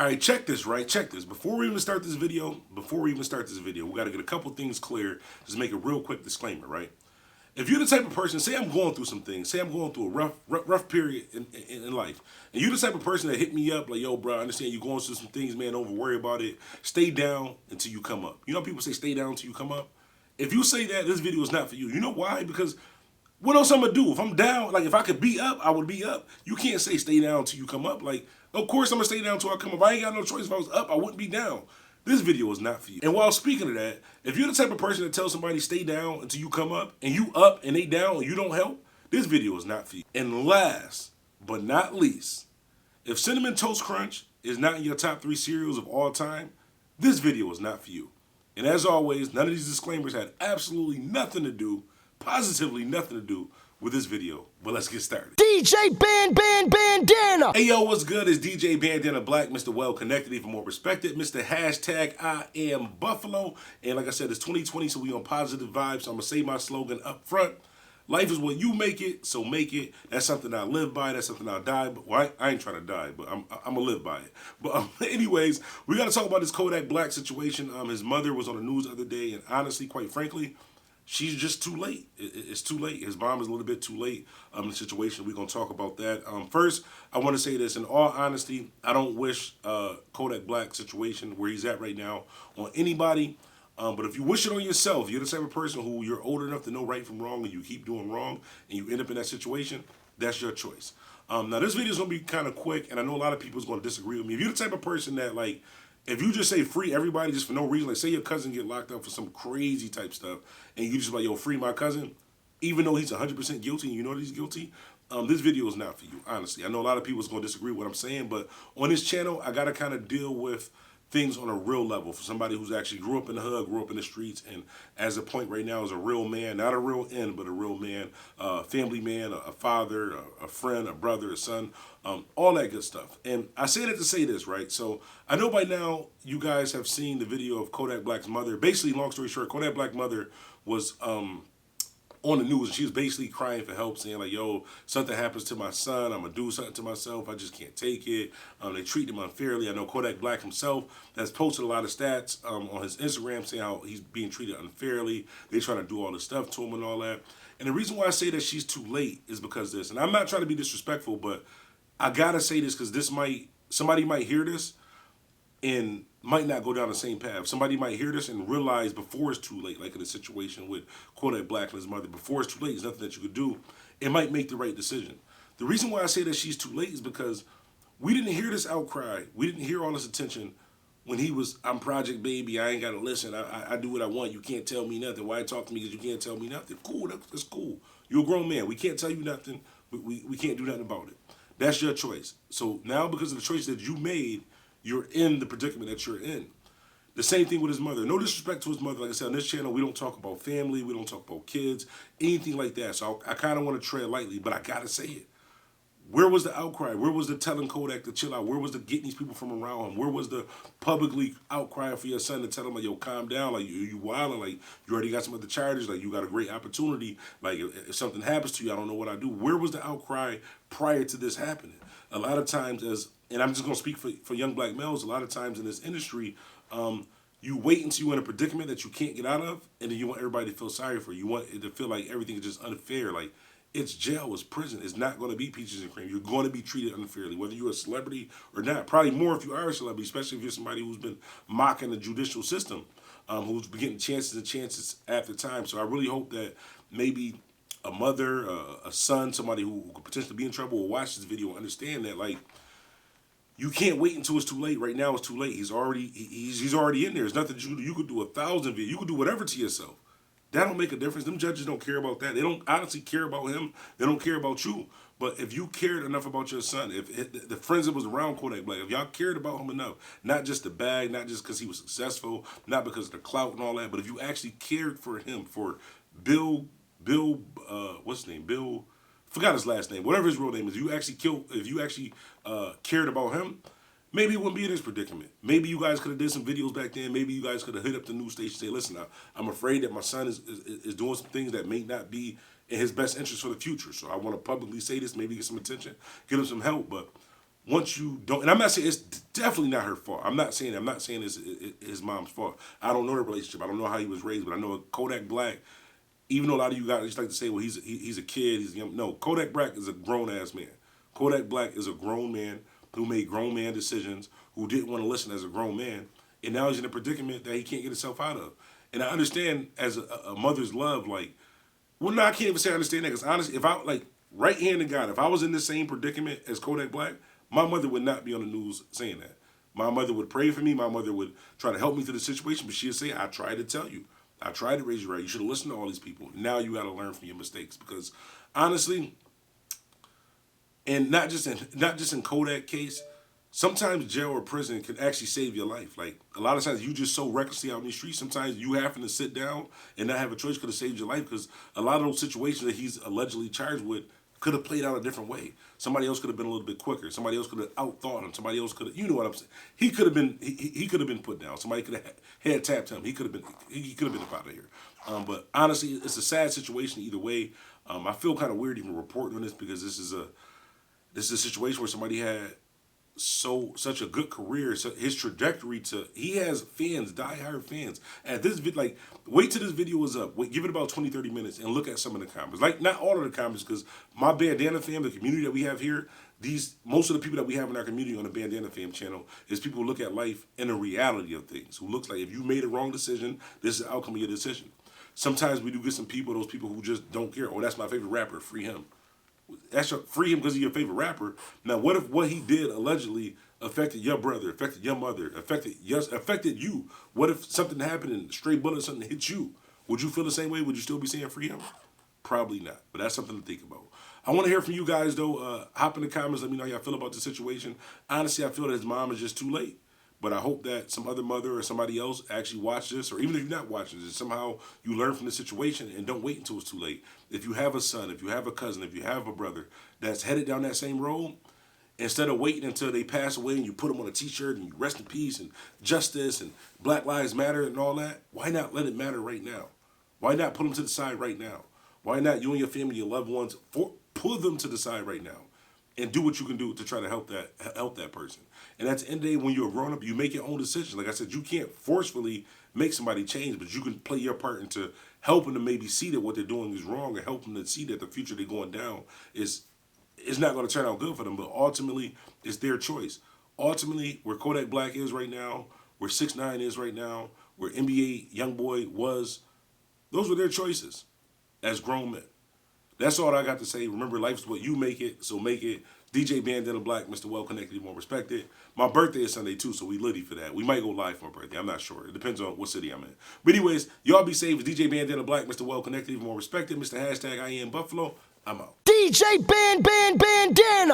All right, check this, right? Check this. Before we even start this video, we got to get a couple things clear. Just make a real quick disclaimer, right? If you're the type of person, say I'm going through some things, say I'm going through a rough period in life, and you're the type of person that hit me up like, yo, bro, I understand you're going through some things, man, don't worry about it. Stay down until you come up. You know people say stay down until you come up? If you say that, this video is not for you. You know why? Because what else I'm gonna do? If I'm down, like if I could be up, I would be up. You can't say stay down until you come up. Like, of course I'm gonna stay down until I come up. I ain't got no choice. If I was up, I wouldn't be down. This video is not for you. And while speaking of that, if you're the type of person that tells somebody stay down until you come up, and you up and they down and you don't help, this video is not for you. And last but not least, if Cinnamon Toast Crunch is not in your top 3 cereals of all time, this video is not for you. And as always, none of these disclaimers had absolutely nothing to do, positively nothing to do with this video. But let's get started. DJ Bandana. Hey yo, what's good? It's DJ Bandana Black, Mr. Well Connected, even more respected, Mr. Hashtag I am Buffalo. And like I said, it's 2020, so we on positive vibes. So I'm gonna say my slogan up front. Life is what you make it, so make it. That's something I live by. That's something I'll die. But well, I ain't trying to die, but I'm gonna live by it. But anyways, we gotta talk about this Kodak Black situation. His mother was on the news the other day, and honestly, quite frankly, she's just too late. It's too late. His mom is a little bit too late in the situation. We're going to talk about that. First, I want to say this. In all honesty, I don't wish Kodak Black's situation where he's at right now on anybody. But if you wish it on yourself, you're the type of person who you're old enough to know right from wrong and you keep doing wrong and you end up in that situation, that's your choice. Now, this video is going to be kind of quick, and I know a lot of people is going to disagree with me. If you're the type of person that, like, if you just say free everybody just for no reason, like say your cousin get locked up for some crazy type stuff, and you just like, yo, free my cousin, even though he's 100% guilty and you know that he's guilty, this video is not for you, honestly. I know a lot of people is going to disagree with what I'm saying, but on this channel, I got to kind of deal with things on a real level for somebody who's actually grew up in the hood, grew up in the streets, and as a point right now is a real man, not a real end, but a real man, family man, a father, a friend, a brother, a son, all that good stuff. And I say that to say this, right? So I know by now you guys have seen the video of Kodak Black's mother. Basically, long story short, Kodak Black's mother was on the news, and she was basically crying for help, saying like, yo, something happens to my son, I'm gonna do something to myself, I just can't take it. They treat him unfairly. I know Kodak Black himself has posted a lot of stats on his Instagram saying how he's being treated unfairly. They trying to do all this stuff to him and all that. And the reason why I say that she's too late is because this, and I'm not trying to be disrespectful, but I gotta say this because somebody might hear this and might not go down the same path. Somebody might hear this and realize before it's too late, like in the situation with Kodak Black and his mother, before it's too late, there's nothing that you could do. It might make the right decision. The reason why I say that she's too late is because we didn't hear this outcry. We didn't hear all this attention when he was, I'm Project Baby, I ain't got to listen, I do what I want, you can't tell me nothing. Why talk to me because you can't tell me nothing? Cool, that's cool. You're a grown man. We can't tell you nothing. We can't do nothing about it. That's your choice. So now because of the choice that you made, you're in the predicament that you're in. The same thing with his mother. No disrespect to his mother. Like I said, on this channel, we don't talk about family. We don't talk about kids, anything like that. So I kind of want to tread lightly, but I got to say it. Where was the outcry? Where was the telling Kodak to chill out? Where was the getting these people from around him? Where was the publicly outcrying for your son to tell him, like, yo, calm down, like, you wilding, like, you already got some other charges, like, you got a great opportunity, like, if something happens to you, I don't know what I do. Where was the outcry prior to this happening? A lot of times, and I'm just going to speak for young black males, a lot of times in this industry, you wait until you're in a predicament that you can't get out of, and then you want everybody to feel sorry for you. You want it to feel like everything is just unfair, like, it's jail, it's prison. It's not going to be peaches and cream. You're going to be treated unfairly, whether you're a celebrity or not. Probably more if you are a celebrity, especially if you're somebody who's been mocking the judicial system, who's been getting chances and chances after time. So I really hope that maybe a mother, a son, somebody who could potentially be in trouble will watch this video and understand that, like, you can't wait until it's too late. Right now it's too late. He's already in there. There's nothing you could do 1,000 videos. You could do whatever to yourself. That don't make a difference. Them judges don't care about that. They don't honestly care about him. They don't care about you. But if you cared enough about your son, if the friends that was around Kodak Black, if y'all cared about him enough, not just the bag, not just because he was successful, not because of the clout and all that, but if you actually cared for him, for Bill, what's his name? Bill, forgot his last name, whatever his real name is, if you actually cared about him, maybe it wouldn't be in this predicament. Maybe you guys could have did some videos back then. Maybe you guys could have hit up the news station and say, listen, I'm afraid that my son is doing some things that may not be in his best interest for the future. So I want to publicly say this, maybe get some attention, get him some help. But once you don't, and I'm not saying it's definitely not her fault. I'm not saying it's his mom's fault. I don't know the relationship. I don't know how he was raised, but I know Kodak Black. Even though a lot of you guys just like to say, well, he's a kid, he's young. No, Kodak Black is a grown ass man. Kodak Black is a grown man who made grown man decisions, who didn't want to listen as a grown man, and now he's in a predicament that he can't get himself out of. And I understand as a mother's love, like, well, no, I can't even say I understand that because honestly, if I like right hand to God, if I was in the same predicament as Kodak Black, my mother would not be on the news saying that. My mother would pray for me. My mother would try to help me through the situation, but she would say, I tried to tell you. I tried to raise you right. You should have listened to all these people. Now you got to learn from your mistakes because honestly, and not just in Kodak case, sometimes jail or prison can actually save your life. Like a lot of times you just so recklessly out in the streets, sometimes you having to sit down and not have a choice could have saved your life because a lot of those situations that he's allegedly charged with could have played out a different way. Somebody else could have been a little bit quicker. Somebody else could have outthought him. Somebody else could have, you know what I'm saying? He could have been, he could have been put down. Somebody could have head tapped him. He could have been up out of here. But honestly, it's a sad situation either way. I feel kind of weird even reporting on this because this is a situation where somebody had such a good career, so his trajectory he has fans, diehard fans. At this like wait till this video is up. Wait, give it about 20-30 minutes and look at some of the comments. Like not all of the comments, because my Bandana fam, the community that we have here, most of the people that we have in our community on the Bandana fam channel is people who look at life in the reality of things. Who looks like if you made a wrong decision, this is the outcome of your decision. Sometimes we do get some people, those people who just don't care. Oh, that's my favorite rapper, free him. Free him because he's your favorite rapper. Now, what if what he did allegedly affected your brother, affected your mother, affected you? What if something happened and a stray bullet or something hit you? Would you feel the same way? Would you still be saying free him? Probably not, but that's something to think about. I want to hear from you guys, though. Hop in the comments. Let me know how y'all feel about the situation. Honestly, I feel that his mom is just too late. But I hope that some other mother or somebody else actually watch this, or even if you're not watching this, somehow you learn from the situation and don't wait until it's too late. If you have a son, if you have a cousin, if you have a brother that's headed down that same road, instead of waiting until they pass away and you put them on a t-shirt and you rest in peace and justice and Black Lives Matter and all that, why not let it matter right now? Why not put them to the side right now? Why not you and your family, your loved ones, pull them to the side right now? And do what you can do to try to help that person. And at the end of the day, when you're a grown up, you make your own decisions. Like I said, you can't forcefully make somebody change, but you can play your part into helping them maybe see that what they're doing is wrong, or helping them to see that the future they're going down is not going to turn out good for them. But ultimately, it's their choice. Ultimately, where Kodak Black is right now, where 6ix9ine is right now, where NBA YoungBoy was, those were their choices as grown men. That's all I got to say. Remember, life's what you make it, so make it. DJ Bandana Black, Mr. Well Connected, more respected. My birthday is Sunday, too, so we litty for that. We might go live for my birthday. I'm not sure. It depends on what city I'm in. But anyways, y'all be safe. It's DJ Bandana Black, Mr. Well Connected, more respected. Mr. #IamBuffalo. I'm out. DJ Bandana.